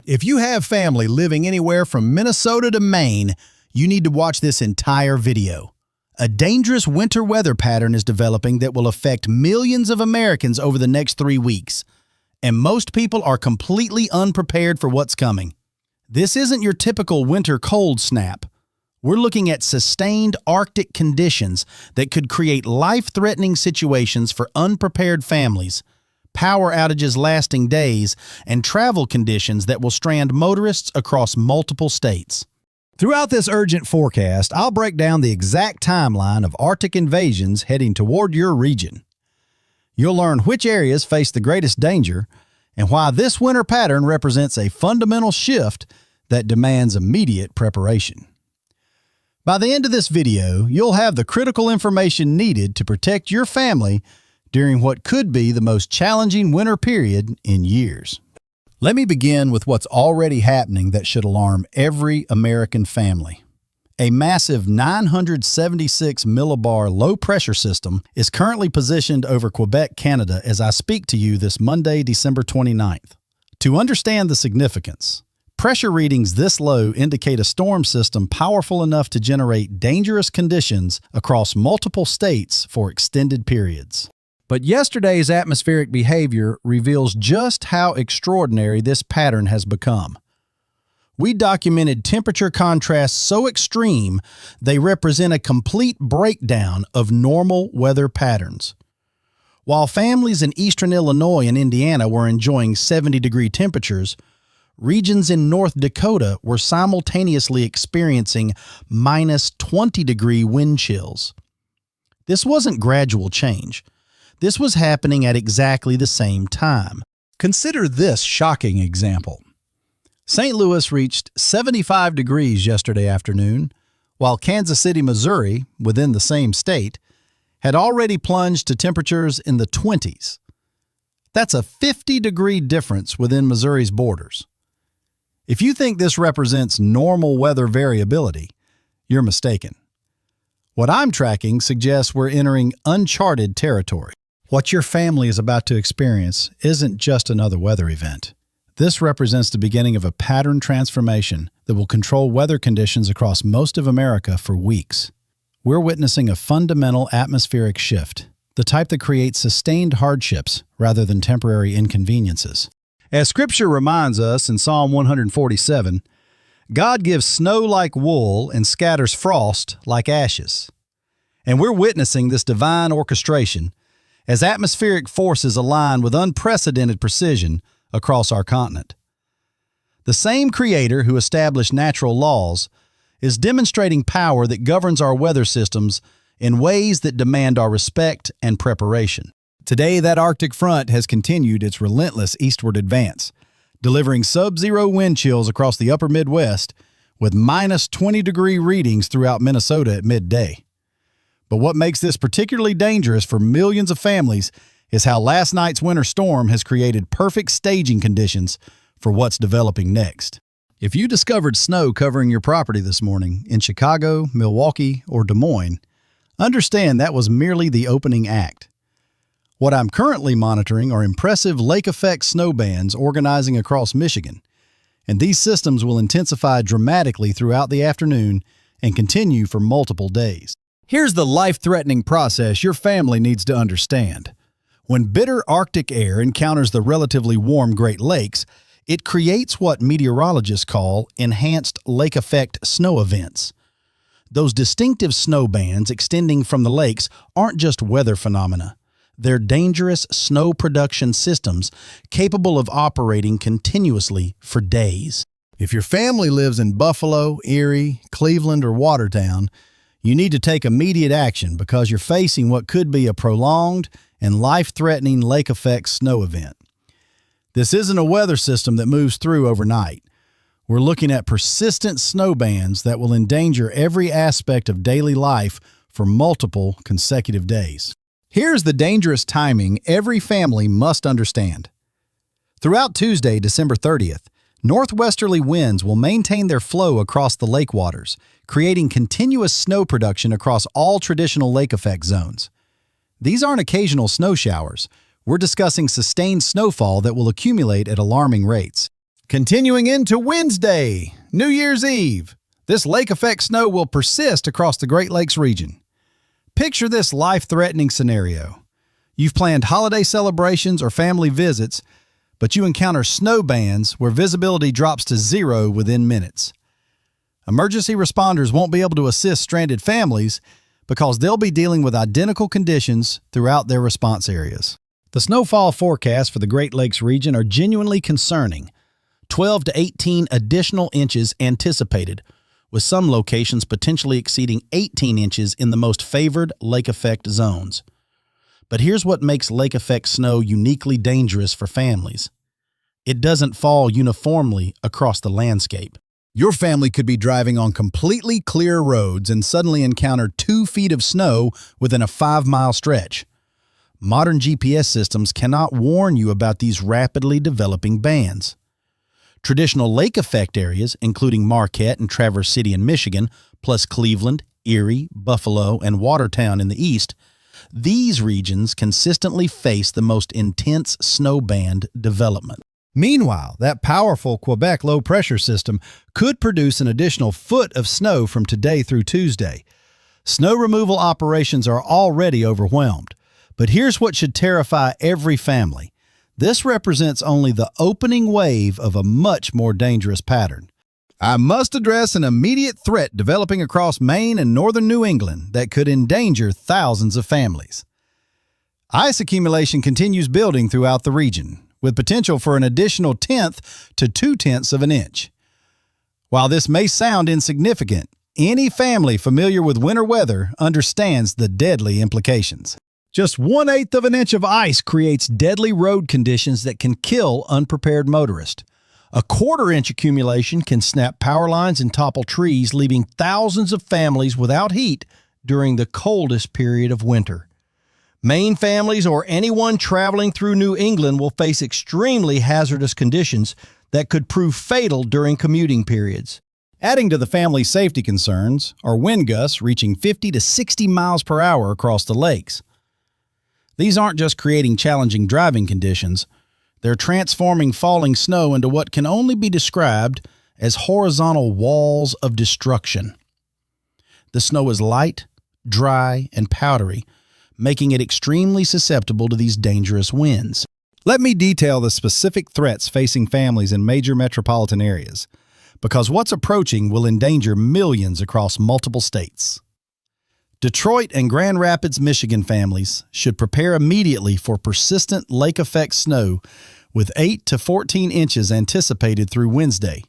If you have family living anywhere from Minnesota to Maine, you need to watch this entire video. A dangerous winter weather pattern is developing that will affect millions of Americans over the next 3 weeks, and most people are completely unprepared for what's coming. This isn't your typical winter cold snap. We're looking at sustained Arctic conditions that could create life-threatening situations for unprepared families, power outages lasting days, and travel conditions that will strand motorists across multiple states. Throughout this urgent forecast, I'll break down the exact timeline of Arctic invasions heading toward your region. You'll learn which areas face the greatest danger and why this winter pattern represents a fundamental shift that demands immediate preparation. By the end of this video, you'll have the critical information needed to protect your family during what could be the most challenging winter period in years. Let me begin with what's already happening that should alarm every American family. A massive 976 millibar low-pressure system is currently positioned over Quebec, Canada as I speak to you this Monday, December 29th. To understand the significance, pressure readings this low indicate a storm system powerful enough to generate dangerous conditions across multiple states for extended periods. But yesterday's atmospheric behavior reveals just how extraordinary this pattern has become. We documented temperature contrasts so extreme they represent a complete breakdown of normal weather patterns. While families in eastern Illinois and Indiana were enjoying 70-degree temperatures, regions in North Dakota were simultaneously experiencing minus 20-degree wind chills. This wasn't gradual change. This was happening at exactly the same time. Consider this shocking example. St. Louis reached 75 degrees yesterday afternoon, while Kansas City, Missouri, within the same state, had already plunged to temperatures in the 20s. That's a 50-degree difference within Missouri's borders. If you think this represents normal weather variability, you're mistaken. What I'm tracking suggests we're entering uncharted territory. What your family is about to experience isn't just another weather event. This represents the beginning of a pattern transformation that will control weather conditions across most of America for weeks. We're witnessing a fundamental atmospheric shift, the type that creates sustained hardships rather than temporary inconveniences. As Scripture reminds us in Psalm 147, God gives snow like wool and scatters frost like ashes. And we're witnessing this divine orchestration as atmospheric forces align with unprecedented precision across our continent. The same Creator who established natural laws is demonstrating power that governs our weather systems in ways that demand our respect and preparation. Today, that Arctic front has continued its relentless eastward advance, delivering sub-zero wind chills across the upper Midwest with minus 20-degree readings throughout Minnesota at midday. But what makes this particularly dangerous for millions of families is how last night's winter storm has created perfect staging conditions for what's developing next. If you discovered snow covering your property this morning in Chicago, Milwaukee, or Des Moines, understand that was merely the opening act. What I'm currently monitoring are impressive lake-effect snow bands organizing across Michigan, and these systems will intensify dramatically throughout the afternoon and continue for multiple days. Here's the life-threatening process your family needs to understand. When bitter Arctic air encounters the relatively warm Great Lakes, it creates what meteorologists call enhanced lake effect snow events. Those distinctive snow bands extending from the lakes aren't just weather phenomena. They're dangerous snow production systems capable of operating continuously for days. If your family lives in Buffalo, Erie, Cleveland, or Watertown, you need to take immediate action because you're facing what could be a prolonged and life-threatening lake effect snow event. This isn't a weather system that moves through overnight. We're looking at persistent snow bands that will endanger every aspect of daily life for multiple consecutive days. Here's the dangerous timing every family must understand. Throughout Tuesday, December 30th, northwesterly winds will maintain their flow across the lake waters, creating continuous snow production across all traditional lake effect zones. These aren't occasional snow showers. We're discussing sustained snowfall that will accumulate at alarming rates. Continuing into Wednesday, New Year's Eve, this lake effect snow will persist across the Great Lakes region. Picture this life-threatening scenario. You've planned holiday celebrations or family visits, but you encounter snow bands where visibility drops to zero within minutes. Emergency responders won't be able to assist stranded families because they'll be dealing with identical conditions throughout their response areas. The snowfall forecasts for the Great Lakes region are genuinely concerning. 12 to 18 additional inches anticipated, with some locations potentially exceeding 18 inches in the most favored lake effect zones. But here's what makes lake effect snow uniquely dangerous for families. It doesn't fall uniformly across the landscape. Your family could be driving on completely clear roads and suddenly encounter 2 feet of snow within a 5-mile stretch. Modern GPS systems cannot warn you about these rapidly developing bands. Traditional lake effect areas, including Marquette and Traverse City in Michigan, plus Cleveland, Erie, Buffalo, and Watertown in the east, these regions consistently face the most intense snow band development. Meanwhile, that powerful Quebec low-pressure system could produce an additional foot of snow from today through Tuesday. Snow removal operations are already overwhelmed. But here's what should terrify every family. This represents only the opening wave of a much more dangerous pattern. I must address an immediate threat developing across Maine and northern New England that could endanger thousands of families. Ice accumulation continues building throughout the region, with potential for an additional 1/10 to 2/10 of an inch. While this may sound insignificant, any family familiar with winter weather understands the deadly implications. Just 1/8 of an inch of ice creates deadly road conditions that can kill unprepared motorists. A 1/4 inch accumulation can snap power lines and topple trees, leaving thousands of families without heat during the coldest period of winter. Maine families or anyone traveling through New England will face extremely hazardous conditions that could prove fatal during commuting periods. Adding to the family safety concerns are wind gusts reaching 50 to 60 miles per hour across the lakes. These aren't just creating challenging driving conditions, they're transforming falling snow into what can only be described as horizontal walls of destruction. The snow is light, dry, and powdery, making it extremely susceptible to these dangerous winds. Let me detail the specific threats facing families in major metropolitan areas, because what's approaching will endanger millions across multiple states. Detroit and Grand Rapids, Michigan families should prepare immediately for persistent lake effect snow with 8 to 14 inches anticipated through Wednesday,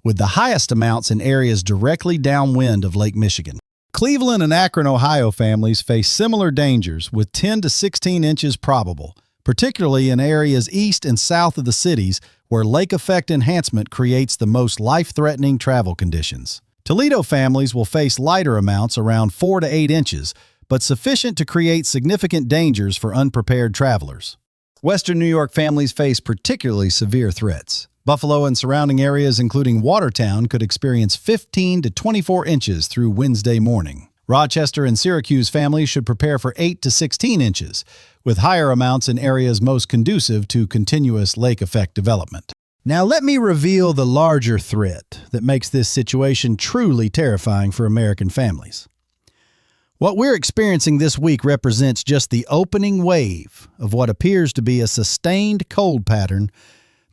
with the highest amounts in areas directly downwind of Lake Michigan. Cleveland and Akron, Ohio families face similar dangers with 10 to 16 inches probable, particularly in areas east and south of the cities where lake effect enhancement creates the most life-threatening travel conditions. Toledo families will face lighter amounts around 4 to 8 inches, but sufficient to create significant dangers for unprepared travelers. Western New York families face particularly severe threats. Buffalo and surrounding areas, including Watertown, could experience 15 to 24 inches through Wednesday morning. Rochester and Syracuse families should prepare for 8 to 16 inches, with higher amounts in areas most conducive to continuous lake effect development. Now let me reveal the larger threat that makes this situation truly terrifying for American families. What we're experiencing this week represents just the opening wave of what appears to be a sustained cold pattern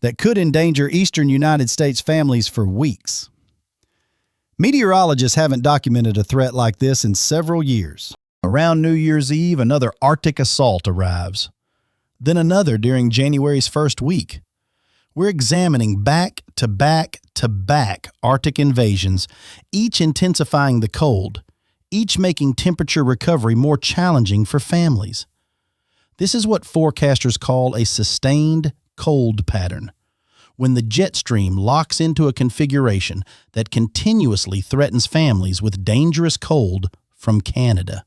that could endanger eastern United States families for weeks. Meteorologists haven't documented a threat like this in several years. Around New Year's Eve, another Arctic assault arrives. Then another during January's first week. We're examining back-to-back-to-back Arctic invasions, each intensifying the cold, each making temperature recovery more challenging for families. This is what forecasters call a sustained cold pattern, when the jet stream locks into a configuration that continuously threatens families with dangerous cold from Canada.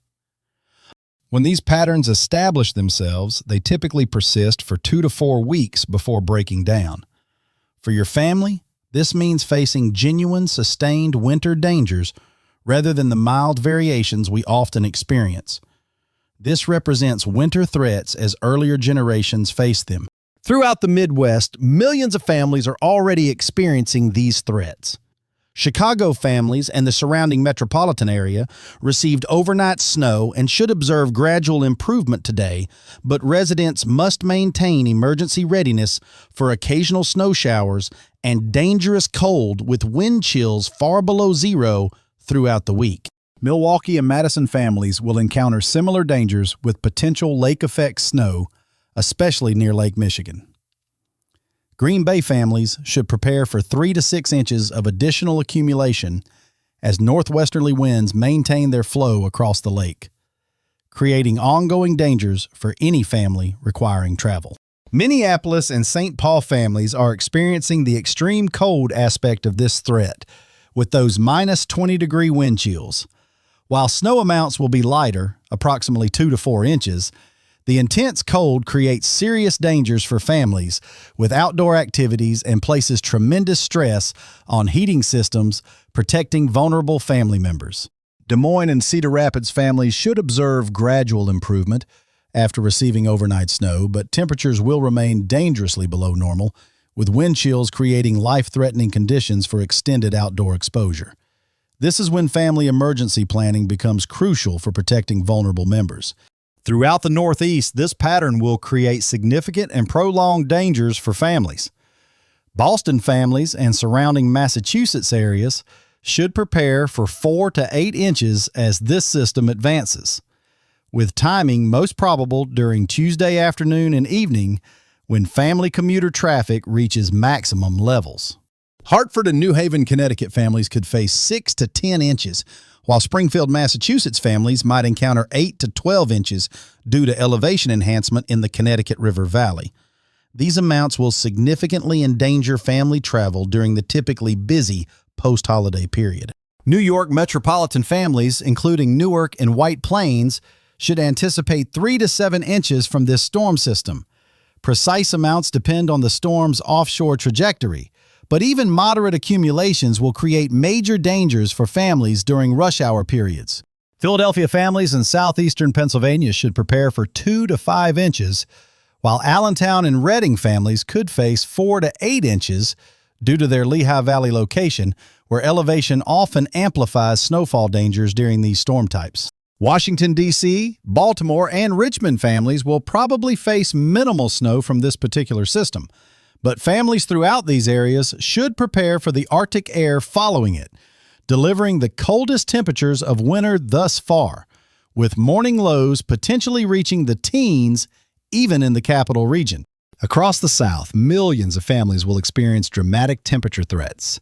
When these patterns establish themselves, they typically persist for 2 to 4 weeks before breaking down. For your family, this means facing genuine, sustained winter dangers rather than the mild variations we often experience. This represents winter threats as earlier generations faced them. Throughout the Midwest, millions of families are already experiencing these threats. Chicago families and the surrounding metropolitan area received overnight snow and should observe gradual improvement today, but residents must maintain emergency readiness for occasional snow showers and dangerous cold with wind chills far below zero throughout the week. Milwaukee and Madison families will encounter similar dangers with potential lake-effect snow, especially near Lake Michigan. Green Bay families should prepare for 3 to 6 inches of additional accumulation as northwesterly winds maintain their flow across the lake, creating ongoing dangers for any family requiring travel. Minneapolis and St. Paul families are experiencing the extreme cold aspect of this threat, with those minus 20-degree wind chills. While snow amounts will be lighter, approximately 2 to 4 inches, the intense cold creates serious dangers for families with outdoor activities and places tremendous stress on heating systems protecting vulnerable family members. Des Moines and Cedar Rapids families should observe gradual improvement after receiving overnight snow, but temperatures will remain dangerously below normal, with wind chills creating life-threatening conditions for extended outdoor exposure. This is when family emergency planning becomes crucial for protecting vulnerable members. Throughout the Northeast, this pattern will create significant and prolonged dangers for families. Boston families and surrounding Massachusetts areas should prepare for 4 to 8 inches as this system advances, with timing most probable during Tuesday afternoon and evening when family commuter traffic reaches maximum levels. Hartford and New Haven, Connecticut families could face 6 to 10 inches, while Springfield, Massachusetts families might encounter 8 to 12 inches due to elevation enhancement in the Connecticut River Valley. These amounts will significantly endanger family travel during the typically busy post-holiday period. New York metropolitan families, including Newark and White Plains, should anticipate 3 to 7 inches from this storm system. Precise amounts depend on the storm's offshore trajectory, but even moderate accumulations will create major dangers for families during rush hour periods. Philadelphia families in southeastern Pennsylvania should prepare for 2 to 5 inches, while Allentown and Reading families could face 4 to 8 inches due to their Lehigh Valley location, where elevation often amplifies snowfall dangers during these storm types. Washington, D.C., Baltimore, and Richmond families will probably face minimal snow from this particular system, but families throughout these areas should prepare for the Arctic air following it, delivering the coldest temperatures of winter thus far, with morning lows potentially reaching the teens even in the capital region. Across the South, millions of families will experience dramatic temperature threats.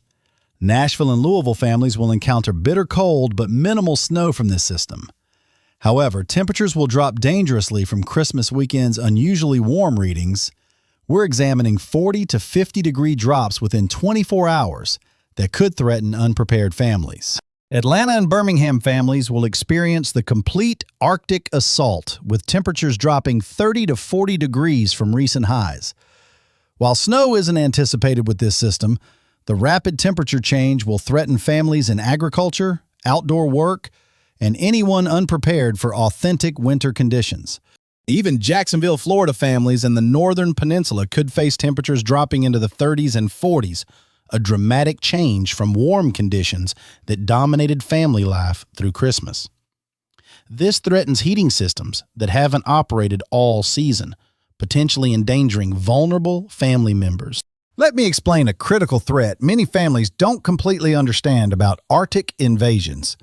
Nashville and Louisville families will encounter bitter cold but minimal snow from this system. However, temperatures will drop dangerously from Christmas weekend's unusually warm readings. We're examining 40 to 50-degree drops within 24 hours that could threaten unprepared families. Atlanta and Birmingham families will experience the complete Arctic assault, with temperatures dropping 30 to 40 degrees from recent highs. While snow isn't anticipated with this system, the rapid temperature change will threaten families in agriculture, outdoor work, and anyone unprepared for authentic winter conditions. Even Jacksonville, Florida families in the northern peninsula could face temperatures dropping into the 30s and 40s, a dramatic change from warm conditions that dominated family life through Christmas. This threatens heating systems that haven't operated all season, potentially endangering vulnerable family members. Let me explain a critical threat many families don't completely understand about Arctic invasions: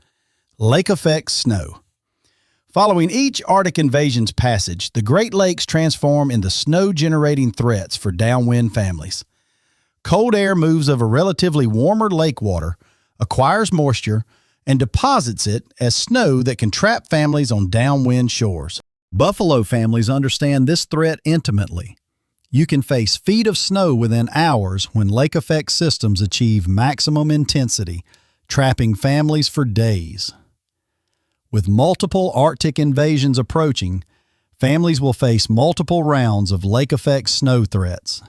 lake effect snow. Following each Arctic invasion's passage, the Great Lakes transform into snow-generating threats for downwind families. Cold air moves over relatively warmer lake water, acquires moisture, and deposits it as snow that can trap families on downwind shores. Buffalo families understand this threat intimately. You can face feet of snow within hours when lake-effect systems achieve maximum intensity, trapping families for days. With multiple Arctic invasions approaching, families will face multiple rounds of lake-effect snow threats.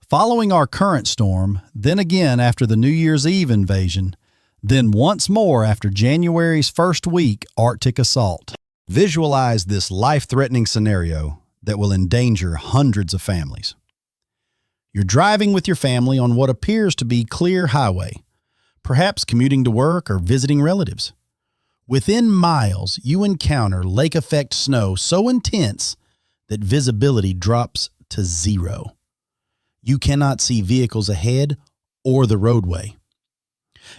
Following our current storm, then again after the New Year's Eve invasion, then once more after January's first week Arctic assault. Visualize this life-threatening scenario. that will endanger hundreds of families. You're driving with your family on what appears to be clear highway, perhaps commuting to work or visiting relatives. Within miles, you encounter lake-effect snow so intense that visibility drops to zero. You cannot see vehicles ahead or the roadway.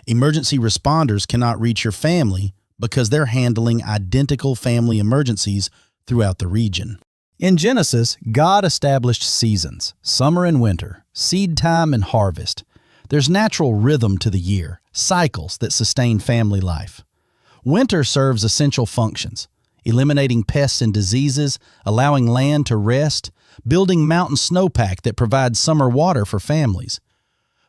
Emergency responders cannot reach your family because they're handling identical family emergencies throughout the region. In Genesis, God established seasons, summer and winter, seed time and harvest. There's natural rhythm to the year, cycles that sustain family life. Winter serves essential functions, eliminating pests and diseases, allowing land to rest, building mountain snowpack that provides summer water for families.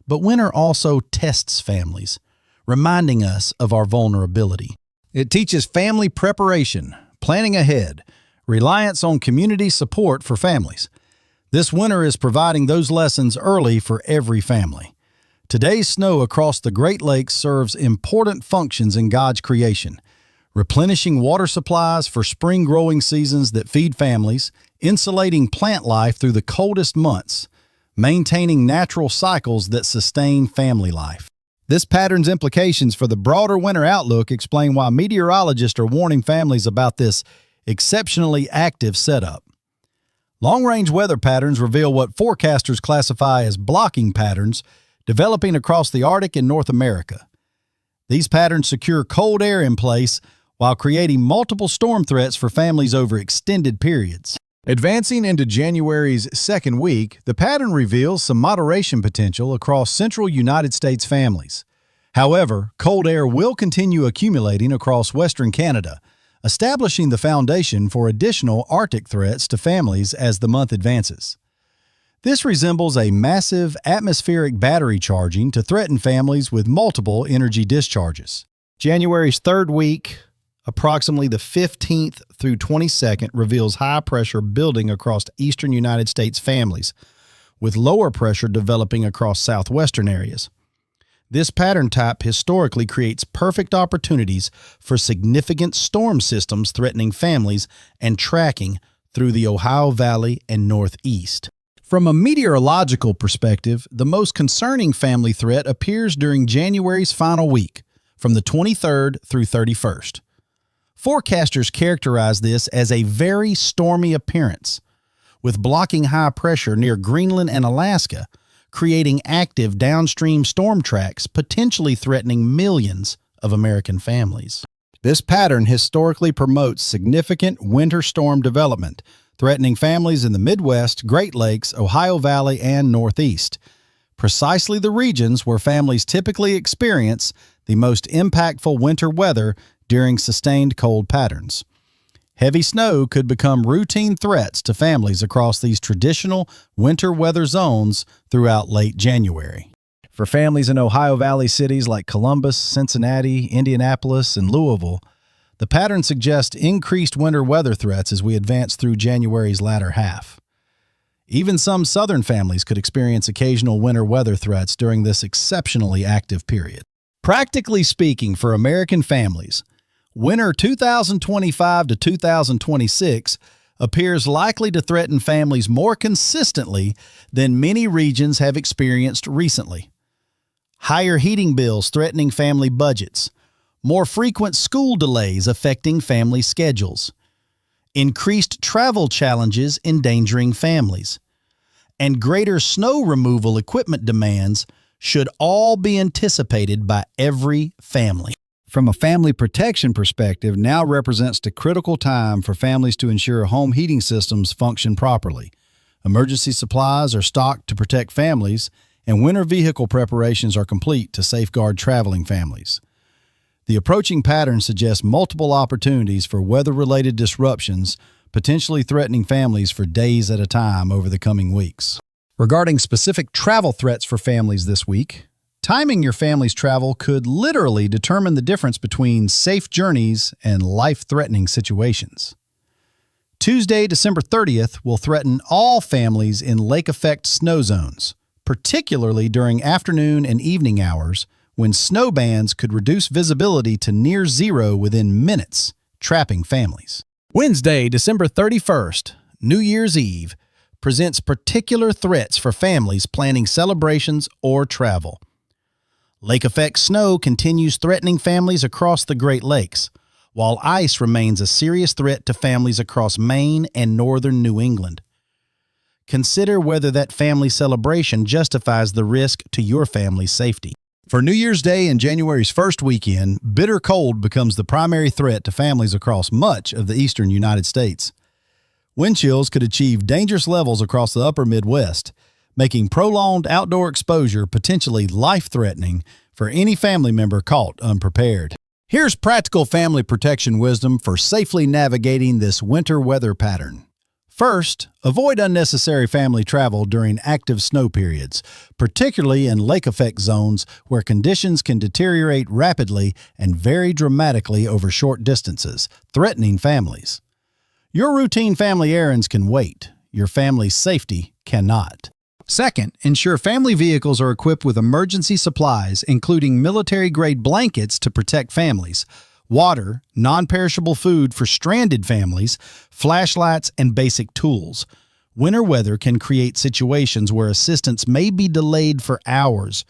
But winter also tests families, reminding us of our vulnerability. It teaches family preparation, planning ahead, reliance on community support for families. This winter is providing those lessons early for every family. Today's snow across the Great Lakes serves important functions in God's creation, replenishing water supplies for spring growing seasons that feed families, insulating plant life through the coldest months, maintaining natural cycles that sustain family life. This pattern's implications for the broader winter outlook explain why meteorologists are warning families about this exceptionally active setup. Long-range weather patterns reveal what forecasters classify as blocking patterns developing across the Arctic and North America. These patterns secure cold air in place while creating multiple storm threats for families over extended periods. Advancing into January's second week, the pattern reveals some moderation potential across central United States families. However, cold air will continue accumulating across western Canada, establishing the foundation for additional Arctic threats to families as the month advances. This resembles a massive atmospheric battery charging to threaten families with multiple energy discharges. January's third week, approximately the 15th through 22nd, reveals high pressure building across eastern United States families, with lower pressure developing across southwestern areas. This pattern type historically creates perfect opportunities for significant storm systems threatening families and tracking through the Ohio Valley and Northeast. From a meteorological perspective, the most concerning family threat appears during January's final week, from the 23rd through 31st. Forecasters characterize this as a very stormy appearance, with blocking high pressure near Greenland and Alaska, creating active downstream storm tracks potentially threatening millions of American families. This pattern historically promotes significant winter storm development, threatening families in the Midwest, Great Lakes, Ohio Valley, and Northeast, precisely the regions where families typically experience the most impactful winter weather during sustained cold patterns. Heavy snow could become routine threats to families across these traditional winter weather zones throughout late January. For families in Ohio Valley cities like Columbus, Cincinnati, Indianapolis, and Louisville, the pattern suggests increased winter weather threats as we advance through January's latter half. Even some southern families could experience occasional winter weather threats during this exceptionally active period. Practically speaking, for American families, winter 2025 to 2026 appears likely to threaten families more consistently than many regions have experienced recently. Higher heating bills threatening family budgets, more frequent school delays affecting family schedules, increased travel challenges endangering families, and greater snow removal equipment demands should all be anticipated by every family. From a family protection perspective, now represents the critical time for families to ensure home heating systems function properly. Emergency supplies are stocked to protect families, and winter vehicle preparations are complete to safeguard traveling families. The approaching pattern suggests multiple opportunities for weather-related disruptions, potentially threatening families for days at a time over the coming weeks. Regarding specific travel threats for families this week, timing your family's travel could literally determine the difference between safe journeys and life-threatening situations. Tuesday, December 30th, will threaten all families in lake-effect snow zones, particularly during afternoon and evening hours, when snow bands could reduce visibility to near zero within minutes, trapping families. Wednesday, December 31st, New Year's Eve, presents particular threats for families planning celebrations or travel. Lake effect snow continues threatening families across the Great Lakes, while ice remains a serious threat to families across Maine and northern New England. Consider whether that family celebration justifies the risk to your family's safety. For New Year's Day and January's first weekend, bitter cold becomes the primary threat to families across much of the eastern United States. Wind chills could achieve dangerous levels across the upper Midwest, making prolonged outdoor exposure potentially life-threatening for any family member caught unprepared. Here's practical family protection wisdom for safely navigating this winter weather pattern. First, avoid unnecessary family travel during active snow periods, particularly in lake effect zones where conditions can deteriorate rapidly and vary dramatically over short distances, threatening families. Your routine family errands can wait. Your family's safety cannot. Second, ensure family vehicles are equipped with emergency supplies, including military-grade blankets to protect families, water, non-perishable food for stranded families, flashlights, and basic tools. Winter weather can create situations where assistance may be delayed for hours,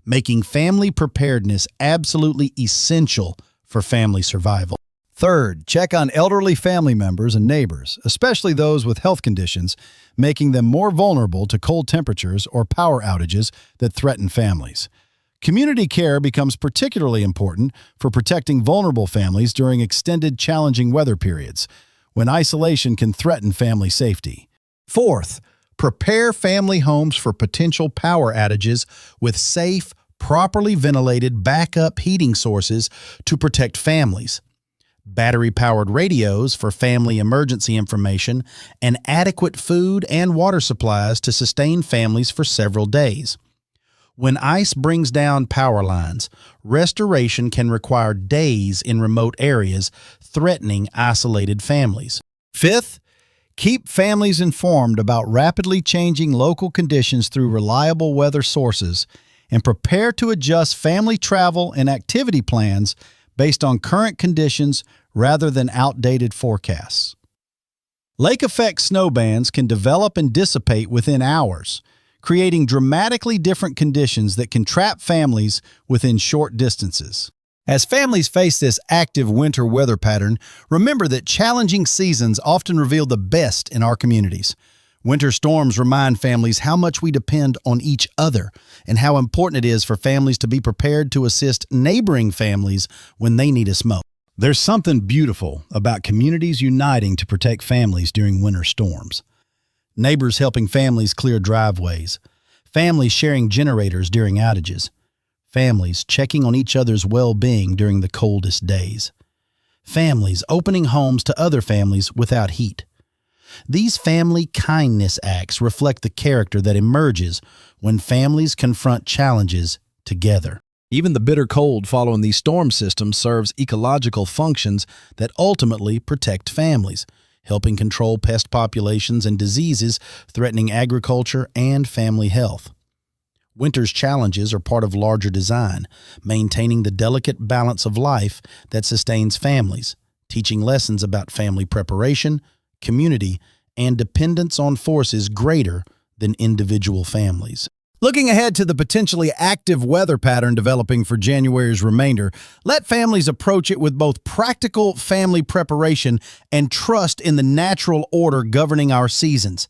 making family preparedness absolutely essential for family survival. Third, check on elderly family members and neighbors, especially those with health conditions, making them more vulnerable to cold temperatures or power outages that threaten families. Community care becomes particularly important for protecting vulnerable families during extended, challenging weather periods, when isolation can threaten family safety. Fourth, prepare family homes for potential power outages with safe, properly ventilated backup heating sources to protect families, battery-powered radios for family emergency information, and adequate food and water supplies to sustain families for several days. When ice brings down power lines, restoration can require days in remote areas, threatening isolated families. Fifth, keep families informed about rapidly changing local conditions through reliable weather sources, and prepare to adjust family travel and activity plans based on current conditions rather than outdated forecasts. Lake effect snow bands can develop and dissipate within hours, creating dramatically different conditions that can trap families within short distances. As families face this active winter weather pattern, remember that challenging seasons often reveal the best in our communities. Winter storms remind families how much we depend on each other and how important it is for families to be prepared to assist neighboring families when they need us most. There's something beautiful about communities uniting to protect families during winter storms. Neighbors helping families clear driveways, families sharing generators during outages, families checking on each other's well-being during the coldest days, families opening homes to other families without heat. These family kindness acts reflect the character that emerges when families confront challenges together. Even the bitter cold following these storm systems serves ecological functions that ultimately protect families, helping control pest populations and diseases threatening agriculture and family health. Winter's challenges are part of larger design, maintaining the delicate balance of life that sustains families, teaching lessons about family preparation, community, and dependence on forces greater than individual families. Looking ahead to the potentially active weather pattern developing for January's remainder, let families approach it with both practical family preparation and trust in the natural order governing our seasons.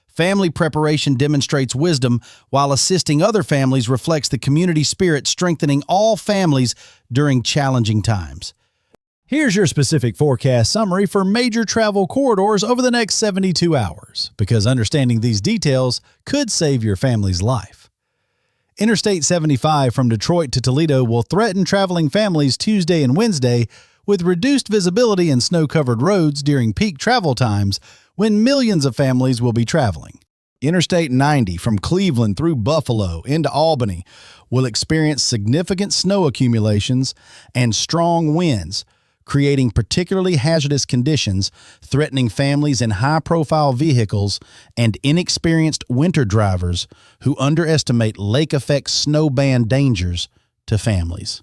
Family preparation demonstrates wisdom, while assisting other families reflects the community spirit strengthening all families during challenging times. Here's your specific forecast summary for major travel corridors over the next 72 hours, because understanding these details could save your family's life. Interstate 75 from Detroit to Toledo will threaten traveling families Tuesday and Wednesday with reduced visibility and snow-covered roads during peak travel times when millions of families will be traveling. Interstate 90 from Cleveland through Buffalo into Albany will experience significant snow accumulations and strong winds, creating particularly hazardous conditions, threatening families in high-profile vehicles and inexperienced winter drivers who underestimate lake-effect snow band dangers to families.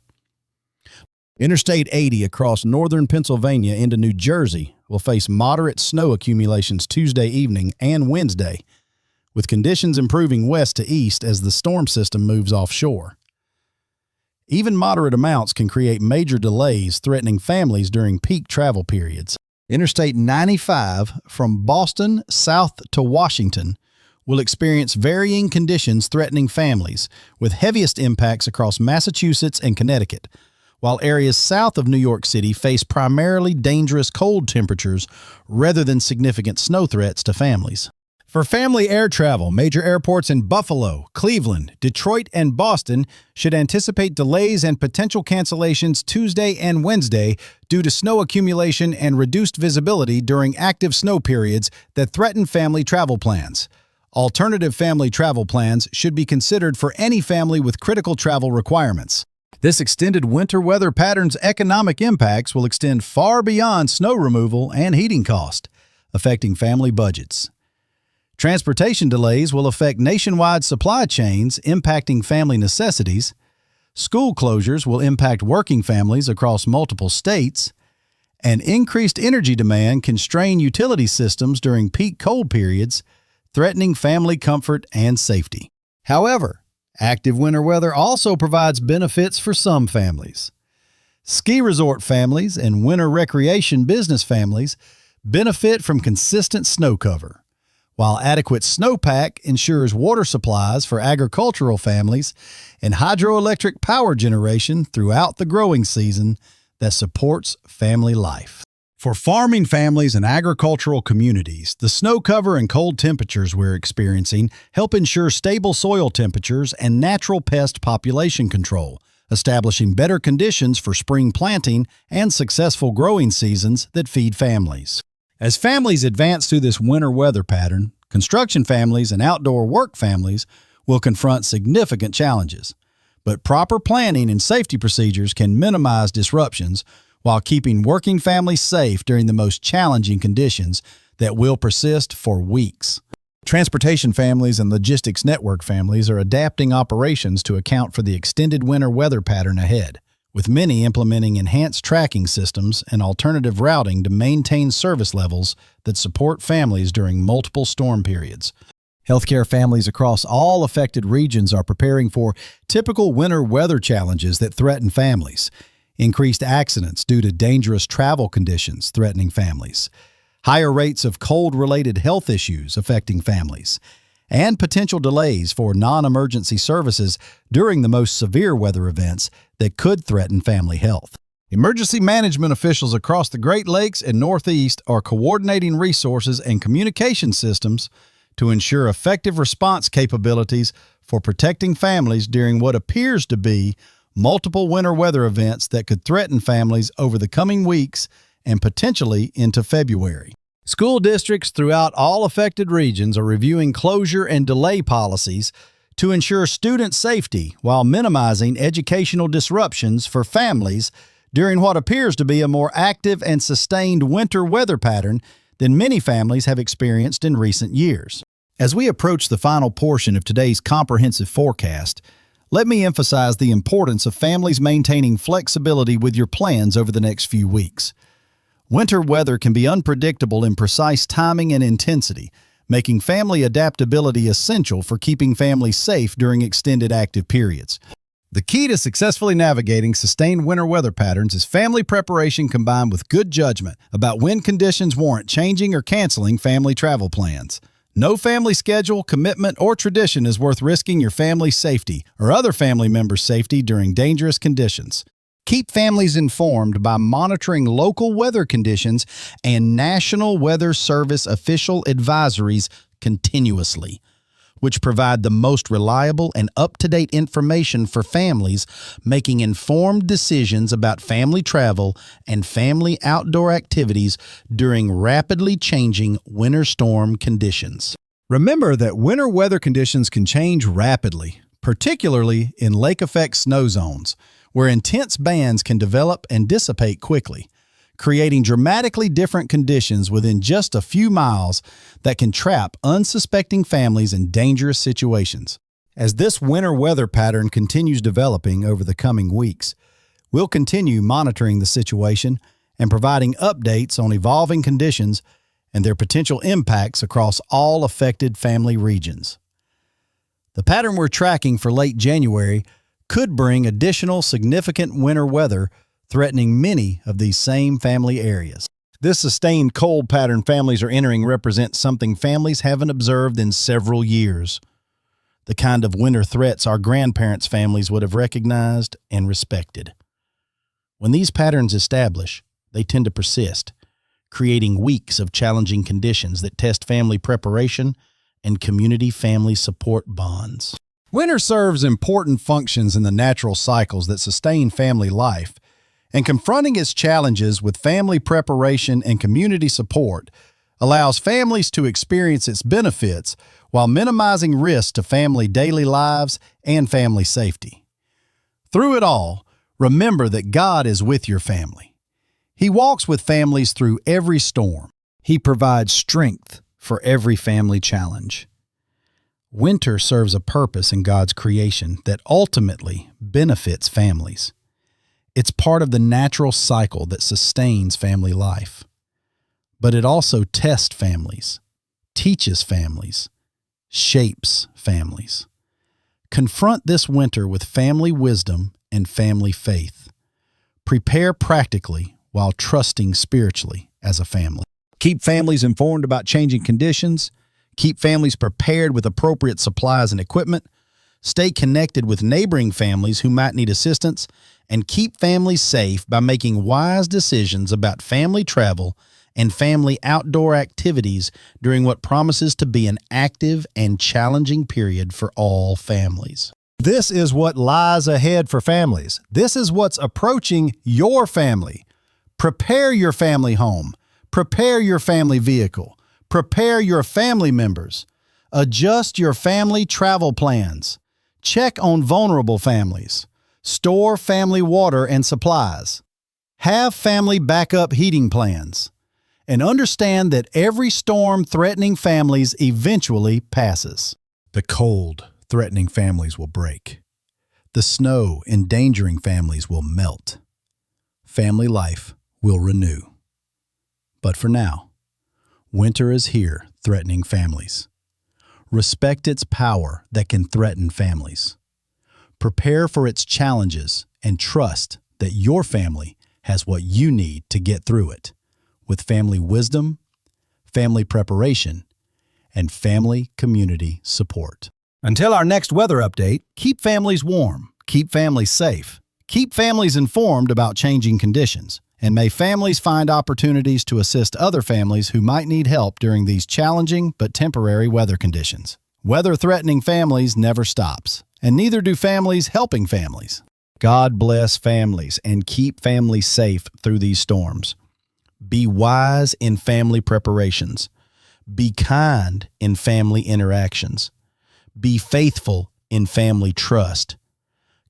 Interstate 80 across northern Pennsylvania into New Jersey will face moderate snow accumulations Tuesday evening and Wednesday, with conditions improving west to east as the storm system moves offshore. Even moderate amounts can create major delays threatening families during peak travel periods. Interstate 95 from Boston south to Washington will experience varying conditions threatening families, with heaviest impacts across Massachusetts and Connecticut, while areas south of New York City face primarily dangerous cold temperatures rather than significant snow threats to families. For family air travel, major airports in Buffalo, Cleveland, Detroit, and Boston should anticipate delays and potential cancellations Tuesday and Wednesday due to snow accumulation and reduced visibility during active snow periods that threaten family travel plans. Alternative family travel plans should be considered for any family with critical travel requirements. This extended winter weather pattern's economic impacts will extend far beyond snow removal and heating cost, affecting family budgets. Transportation delays will affect nationwide supply chains, impacting family necessities. School closures will impact working families across multiple states. And increased energy demand can strain utility systems during peak cold periods, threatening family comfort and safety. However, active winter weather also provides benefits for some families. Ski resort families and winter recreation business families benefit from consistent snow cover, while adequate snowpack ensures water supplies for agricultural families and hydroelectric power generation throughout the growing season that supports family life. For farming families and agricultural communities, the snow cover and cold temperatures we're experiencing help ensure stable soil temperatures and natural pest population control, establishing better conditions for spring planting and successful growing seasons that feed families. As families advance through this winter weather pattern, construction families and outdoor work families will confront significant challenges, but proper planning and safety procedures can minimize disruptions while keeping working families safe during the most challenging conditions that will persist for weeks. Transportation families and logistics network families are adapting operations to account for the extended winter weather pattern ahead, with many implementing enhanced tracking systems and alternative routing to maintain service levels that support families during multiple storm periods. Healthcare families across all affected regions are preparing for typical winter weather challenges that threaten families. Increased accidents due to dangerous travel conditions threatening families, higher rates of cold-related health issues affecting families, and potential delays for non-emergency services during the most severe weather events that could threaten family health. Emergency management officials across the Great Lakes and Northeast are coordinating resources and communication systems to ensure effective response capabilities for protecting families during what appears to be multiple winter weather events that could threaten families over the coming weeks and potentially into February. School districts throughout all affected regions are reviewing closure and delay policies to ensure student safety while minimizing educational disruptions for families during what appears to be a more active and sustained winter weather pattern than many families have experienced in recent years. As we approach the final portion of today's comprehensive forecast, let me emphasize the importance of families maintaining flexibility with your plans over the next few weeks. Winter weather can be unpredictable in precise timing and intensity, making family adaptability essential for keeping families safe during extended active periods. The key to successfully navigating sustained winter weather patterns is family preparation combined with good judgment about when conditions warrant changing or canceling family travel plans. No family schedule, commitment, or tradition is worth risking your family's safety or other family members' safety during dangerous conditions. Keep families informed by monitoring local weather conditions and National Weather Service official advisories continuously, which provide the most reliable and up-to-date information for families making informed decisions about family travel and family outdoor activities during rapidly changing winter storm conditions. Remember that winter weather conditions can change rapidly, particularly in lake-effect snow zones, where intense bands can develop and dissipate quickly, creating dramatically different conditions within just a few miles that can trap unsuspecting families in dangerous situations. As this winter weather pattern continues developing over the coming weeks, We'll continue monitoring the situation and providing updates on evolving conditions and their potential impacts across all affected family regions. The pattern we're tracking for late January could bring additional significant winter weather threatening many of these same family areas. This sustained cold pattern families are entering represents something families haven't observed in several years. The kind of winter threats our grandparents' families would have recognized and respected. When these patterns establish, they tend to persist, creating weeks of challenging conditions that test family preparation and community family support bonds. Winter serves important functions in the natural cycles that sustain family life, and confronting its challenges with family preparation and community support allows families to experience its benefits while minimizing risks to family daily lives and family safety. Through it all, remember that God is with your family. He walks with families through every storm. He provides strength for every family challenge. Winter serves a purpose in God's creation that ultimately benefits families. It's part of the natural cycle that sustains family life. But it also tests families, teaches families, shapes families. Confront this winter with family wisdom and family faith. Prepare practically while trusting spiritually as a family. Keep families informed about changing conditions. Keep families prepared with appropriate supplies and equipment. Stay connected with neighboring families who might need assistance. And keep families safe by making wise decisions about family travel and family outdoor activities during what promises to be an active and challenging period for all families. This is what lies ahead for families. This is what's approaching your family. Prepare your family home. Prepare your family vehicle. Prepare your family members. Adjust your family travel plans. Check on vulnerable families. Store family water and supplies. Have family backup heating plans. And understand that every storm threatening families eventually passes. The cold threatening families will break. The snow endangering families will melt. Family life will renew. But for now, winter is here threatening families. Respect its power that can threaten families. Prepare for its challenges and trust that your family has what you need to get through it with family wisdom, family preparation, and family community support. Until our next weather update, keep families warm, keep families safe, keep families informed about changing conditions, and may families find opportunities to assist other families who might need help during these challenging but temporary weather conditions. Weather-threatening families never stops, and neither do families helping families. God bless families and keep families safe through these storms. Be wise in family preparations. Be kind in family interactions. Be faithful in family trust.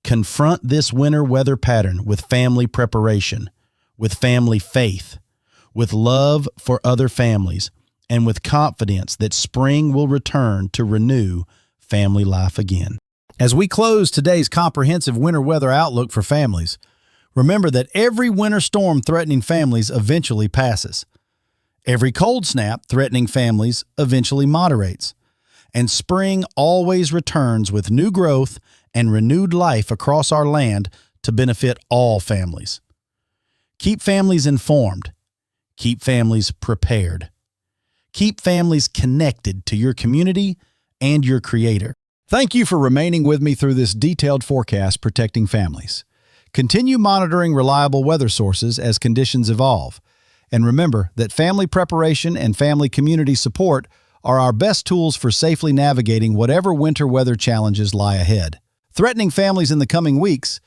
Confront this winter weather pattern with family preparation, with family faith, with love for other families, and with confidence that spring will return to renew family life again. As we close today's comprehensive winter weather outlook for families, remember that every winter storm threatening families eventually passes. Every cold snap threatening families eventually moderates. And spring always returns with new growth and renewed life across our land to benefit all families. Keep families informed. Keep families prepared. Keep families connected to your community and your Creator. Thank you for remaining with me through this detailed forecast protecting families. Continue monitoring reliable weather sources as conditions evolve. And remember that family preparation and family community support are our best tools for safely navigating whatever winter weather challenges lie ahead. Threatening families in the coming weeks,